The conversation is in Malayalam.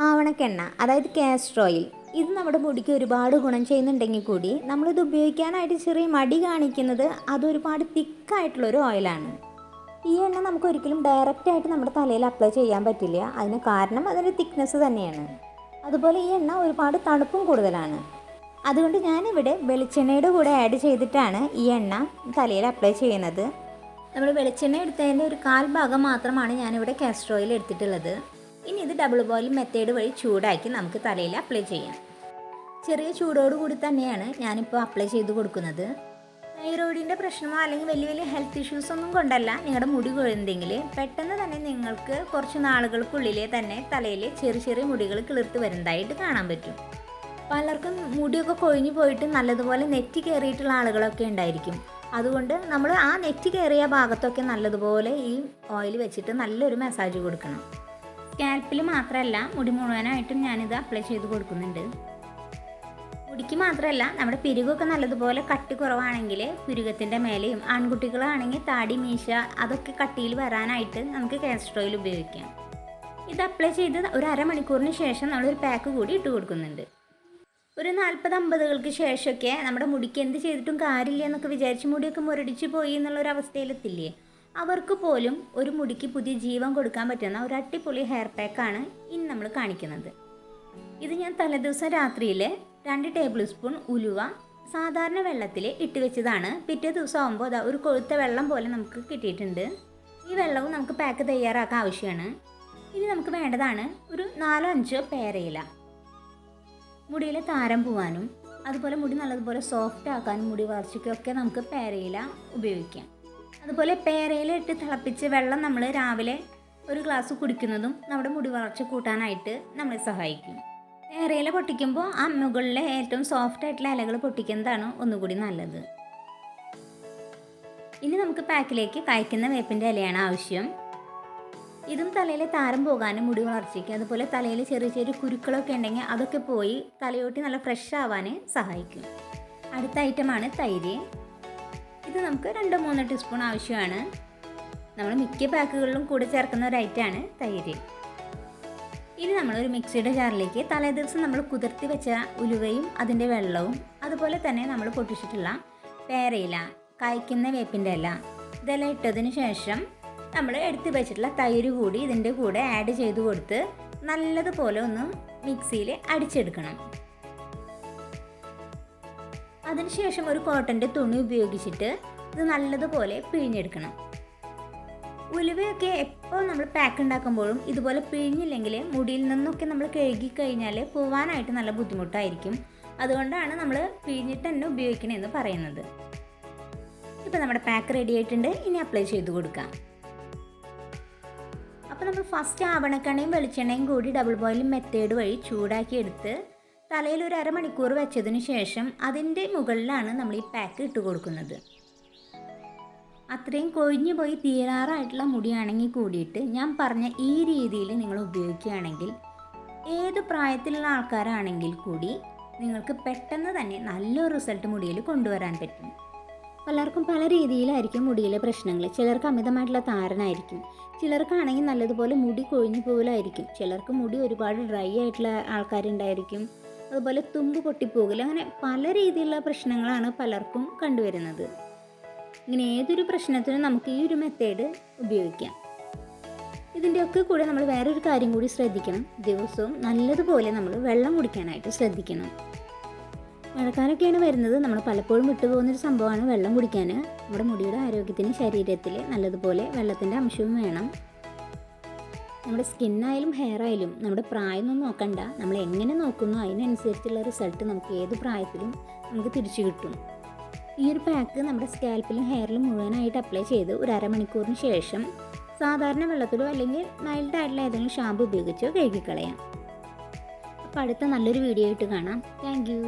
ആവണക്കെണ്ണ, അതായത് കാസ്റ്റർ ഓയിൽ, ഇത് നമ്മുടെ മുടിക്ക് ഒരുപാട് ഗുണം ചെയ്യുന്നുണ്ടെങ്കിൽ കൂടി നമ്മളിത് ഉപയോഗിക്കാനായിട്ട് ചെറിയ മടി കാണിക്കുന്നത് അതൊരുപാട് തിക്കായിട്ടുള്ളൊരു ഓയിലാണ്. ഈ എണ്ണ നമുക്ക് ഒരിക്കലും ഡയറക്റ്റായിട്ട് നമ്മുടെ തലയിൽ അപ്ലൈ ചെയ്യാൻ പറ്റില്ല. അതിന് കാരണം അതിൻ്റെ തിക്നെസ് തന്നെയാണ്. അതുപോലെ ഈ എണ്ണ ഒരുപാട് തണുപ്പും കൂടുതലാണ്. അതുകൊണ്ട് ഞാനിവിടെ വെളിച്ചെണ്ണയുടെ കൂടെ ആഡ് ചെയ്തിട്ടാണ് ഈ എണ്ണ തലയിൽ അപ്ലൈ ചെയ്യുന്നത്. നമ്മൾ വെളിച്ചെണ്ണ എടുത്തതിൻ്റെ ഒരു 1/4 ഭാഗം മാത്രമാണ് ഞാനിവിടെ കാസ്റ്റർ ഓയിൽ എടുത്തിട്ടുള്ളത്. ഇനി ഇത് ഡബിൾ ബോയിലിംഗ് മെത്തേഡ് വഴി ചൂടാക്കി നമുക്ക് തലയിൽ അപ്ലൈ ചെയ്യാം. ചെറിയ ചൂടോടുകൂടി തന്നെയാണ് ഞാനിപ്പോൾ അപ്ലൈ ചെയ്ത് കൊടുക്കുന്നത്. തൈറോയിഡിൻ്റെ പ്രശ്നമോ അല്ലെങ്കിൽ വലിയ വലിയ ഹെൽത്ത് ഇഷ്യൂസ് ഒന്നും കൊണ്ടല്ല നിങ്ങളുടെ മുടി കൊഴിയുന്നെങ്കിൽ പെട്ടെന്ന് തന്നെ നിങ്ങൾക്ക് കുറച്ച് നാളുകൾക്കുള്ളിലേ തന്നെ തലയിൽ ചെറിയ ചെറിയ മുടികൾ കിളിർത്ത് വരുന്നതായിട്ട് കാണാൻ പറ്റും. പലർക്കും മുടിയൊക്കെ കൊഴിഞ്ഞു പോയിട്ട് നല്ലതുപോലെ നെറ്റി കയറിയിട്ടുള്ള ആളുകളൊക്കെ ഉണ്ടായിരിക്കും. അതുകൊണ്ട് നമ്മൾ ആ നെറ്റി കയറിയ ഭാഗത്തൊക്കെ നല്ലതുപോലെ ഈ ഓയിൽ വെച്ചിട്ട് നല്ലൊരു മസാജ് കൊടുക്കണം. സ്കാൽപ്പിൽ മാത്രമല്ല മുടി മുഴുവനായിട്ടും ഞാനിത് അപ്ലൈ ചെയ്ത് കൊടുക്കുന്നുണ്ട്. മുടിക്ക് മാത്രമല്ല, നമ്മുടെ പിരുകൊക്കെ നല്ലതുപോലെ കട്ടി കുറവാണെങ്കിൽ പിരുകത്തിൻ്റെ മേലെയും, ആൺകുട്ടികളാണെങ്കിൽ താടി മീശ അതൊക്കെ കട്ടിയിൽ വരാനായിട്ട് നമുക്ക് കാസ്റ്റർ ഓയിൽ ഉപയോഗിക്കാം. ഇത് അപ്ലൈ ചെയ്ത് ഒരു അരമണിക്കൂറിന് ശേഷം നമ്മളൊരു പാക്ക് കൂടി ഇട്ട് കൊടുക്കുന്നുണ്ട്. ഒരു 40-50കൾക്ക് ശേഷമൊക്കെ നമ്മുടെ മുടിക്ക് എന്ത് ചെയ്തിട്ടും കാര്യമില്ല എന്നൊക്കെ വിചാരിച്ച് മുടിയൊക്കെ മുരടിച്ച് പോയി എന്നുള്ളൊരവസ്ഥയിലെത്തില്ലേ, അവർക്ക് പോലും ഒരു മുടിക്ക് പുതിയ ജീവൻ കൊടുക്കാൻ പറ്റുന്ന ഒരു അടിപൊളി ഹെയർ പാക്കാണ് ഇനി നമ്മൾ കാണിക്കുന്നത്. ഇത് ഞാൻ തലേദിവസം രാത്രിയിൽ 2 ടേബിൾ സ്പൂൺ ഉലുവ സാധാരണ വെള്ളത്തിൽ ഇട്ട് വെച്ചതാണ്. പിറ്റേ ദിവസം ആകുമ്പോൾ അതാ ഒരു കൊഴുത്ത വെള്ളം പോലെ നമുക്ക് കിട്ടിയിട്ടുണ്ട്. ഈ വെള്ളവും നമുക്ക് പാക്ക് തയ്യാറാക്കാൻ ആവശ്യമാണ്. ഇനി നമുക്ക് വേണ്ടതാണ് ഒരു 4-5 പേരയില. മുടിയിലെ താരം പോവാനും അതുപോലെ മുടി നല്ലതുപോലെ സോഫ്റ്റ് ആക്കാനും മുടി വളർച്ചയ്ക്കൊക്കെ നമുക്ക് പേരയില ഉപയോഗിക്കാം. അതുപോലെ പേരയില ഇട്ട് തിളപ്പിച്ച് വെള്ളം നമ്മൾ രാവിലെ ഒരു ഗ്ലാസ് കുടിക്കുന്നതും നമ്മുടെ മുടി വളർച്ച കൂട്ടാനായിട്ട് നമ്മളെ സഹായിക്കും. പേരയില പൊട്ടിക്കുമ്പോൾ ആ മുകളിലെ ഏറ്റവും സോഫ്റ്റ് ആയിട്ടുള്ള ഇലകൾ പൊട്ടിക്കുന്നതാണ് ഒന്നുകൂടി നല്ലത്. ഇനി നമുക്ക് പാക്കിലേക്ക് കായ്ക്കുന്ന വേപ്പിൻ്റെ ഇലയാണ് ആവശ്യം. ഇതും തലയിലെ താരം പോകാനും മുടി വളർച്ചയ്ക്ക് അതുപോലെ തലയിൽ ചെറിയ ചെറിയ കുരുക്കളൊക്കെ ഉണ്ടെങ്കിൽ അതൊക്കെ പോയി തലയോട്ടി നല്ല ഫ്രഷ് ആവാൻ സഹായിക്കും. അടുത്ത ഐറ്റമാണ് തൈര്. ഇത് നമുക്ക് 2-3 ടീസ്പൂൺ ആവശ്യമാണ്. നമ്മൾ മിക്ക പാക്കുകളിലും കൂടെ ചേർക്കുന്ന ഒരു ഐറ്റമാണ് തൈര്. ഇനി നമ്മളൊരു മിക്സിയുടെ ജാറിലേക്ക് തലേദിവസം നമ്മൾ കുതിർത്തി വെച്ച ഉലുവയും അതിൻ്റെ വെള്ളവും അതുപോലെ തന്നെ നമ്മൾ പൊട്ടിച്ചിട്ടുള്ള പേരയില, കായ്ക്കുന്ന വേപ്പിൻ്റെ ഇല ഇതെല്ലാം ഇട്ടതിന് ശേഷം നമ്മൾ എടുത്ത് വെച്ചിട്ടുള്ള തൈര് കൂടി ഇതിൻ്റെ കൂടെ ആഡ് ചെയ്ത് കൊടുത്ത് നല്ലതുപോലെ ഒന്ന് മിക്സിയിൽ അടിച്ചെടുക്കണം. അതിനുശേഷം ഒരു കോട്ടൻ്റെ തുണി ഉപയോഗിച്ചിട്ട് ഇത് നല്ലതുപോലെ പിഴിഞ്ഞെടുക്കണം. ഉലുവയൊക്കെ എപ്പോൾ നമ്മൾ പാക്ക് ഉണ്ടാക്കുമ്പോഴും ഇതുപോലെ പിഴിഞ്ഞില്ലെങ്കിൽ മുടിയിൽ നിന്നൊക്കെ നമ്മൾ കഴുകി കഴിഞ്ഞാൽ പോവാനായിട്ട് നല്ല ബുദ്ധിമുട്ടായിരിക്കും. അതുകൊണ്ടാണ് നമ്മൾ പിഴിഞ്ഞിട്ട് തന്നെ ഉപയോഗിക്കണമെന്ന് പറയുന്നത്. ഇപ്പോൾ നമ്മുടെ പാക്ക് റെഡി ആയിട്ടുണ്ട്. ഇനി അപ്ലൈ ചെയ്ത് കൊടുക്കാം. അപ്പോൾ നമ്മൾ ഫസ്റ്റ് ആവണക്കെണ്ണയും വെളിച്ചെണ്ണയും കൂടി ഡബിൾ ബോയിലിംഗ് മെത്തേഡ് വഴി ചൂടാക്കി എടുത്ത് തലയിൽ ഒരു അരമണിക്കൂർ വെച്ചതിന് ശേഷം അതിൻ്റെ മുകളിലാണ് നമ്മൾ ഈ പാക്ക് ഇട്ട് കൊടുക്കുന്നത്. അത്രയും കൊഴിഞ്ഞു പോയി തീരാറായിട്ടുള്ള മുടിയാണെങ്കിൽ കൂടിയിട്ട് ഞാൻ പറഞ്ഞ ഈ രീതിയിൽ നിങ്ങൾ ഉപയോഗിക്കുകയാണെങ്കിൽ ഏത് പ്രായത്തിലുള്ള ആൾക്കാരാണെങ്കിൽ കൂടി നിങ്ങൾക്ക് പെട്ടെന്ന് തന്നെ നല്ലൊരു റിസൾട്ട് മുടിയിൽ കൊണ്ടുവരാൻ പറ്റും. പലർക്കും പല രീതിയിലായിരിക്കും മുടിയിലെ പ്രശ്നങ്ങൾ. ചിലർക്ക് അമിതമായിട്ടുള്ള താരനായിരിക്കും, ചിലർക്കാണെങ്കിൽ നല്ലതുപോലെ മുടി കൊഴിഞ്ഞു പോകലായിരിക്കും, ചിലർക്ക് മുടി ഒരുപാട് ഡ്രൈ ആയിട്ടുള്ള ആൾക്കാരുണ്ടായിരിക്കും, അതുപോലെ തുമ്പ് പൊട്ടിപ്പോകൽ, അങ്ങനെ പല രീതിയിലുള്ള പ്രശ്നങ്ങളാണ് പലർക്കും കണ്ടുവരുന്നത്. ഇങ്ങനെ ഏതൊരു പ്രശ്നത്തിനും നമുക്ക് ഈ ഒരു മെത്തേഡ് ഉപയോഗിക്കാം. ഇതിൻ്റെയൊക്കെ കൂടെ നമ്മൾ വേറൊരു കാര്യം കൂടി ശ്രദ്ധിക്കണം. ദിവസവും നല്ലതുപോലെ നമ്മൾ വെള്ളം കുടിക്കാനായിട്ട് ശ്രദ്ധിക്കണം. മഴക്കാലമൊക്കെയാണ് വരുന്നത്. നമ്മൾ പലപ്പോഴും വിട്ടുപോകുന്നൊരു സംഭവമാണ് വെള്ളം കുടിക്കാൻ. നമ്മുടെ മുടിയുടെ ആരോഗ്യത്തിന് ശരീരത്തിൽ നല്ലതുപോലെ വെള്ളത്തിൻ്റെ അംശവും വേണം. നമ്മുടെ സ്കിന്നായാലും ഹെയർ ആയാലും നമ്മുടെ പ്രായമൊന്നും നോക്കണ്ട, നമ്മൾ എങ്ങനെ നോക്കുന്നോ അതിനനുസരിച്ചുള്ള റിസൾട്ട് നമുക്ക് ഏത് പ്രായത്തിലും നമുക്ക് തിരിച്ചു കിട്ടും. ഈ ഒരു പാക്ക് നമ്മുടെ സ്കാൽപ്പിലും ഹെയറിലും മുഴുവനായിട്ട് അപ്ലൈ ചെയ്ത് ഒരു അരമണിക്കൂറിന് ശേഷം സാധാരണ വെള്ളത്തിലോ അല്ലെങ്കിൽ മൈൽഡായിട്ടുള്ള ഏതെങ്കിലും ഷാമ്പു ഉപയോഗിച്ചോ കഴുകിക്കളയാം. അപ്പോൾ അടുത്ത നല്ലൊരു വീഡിയോ ആയിട്ട് കാണാം. Thank you.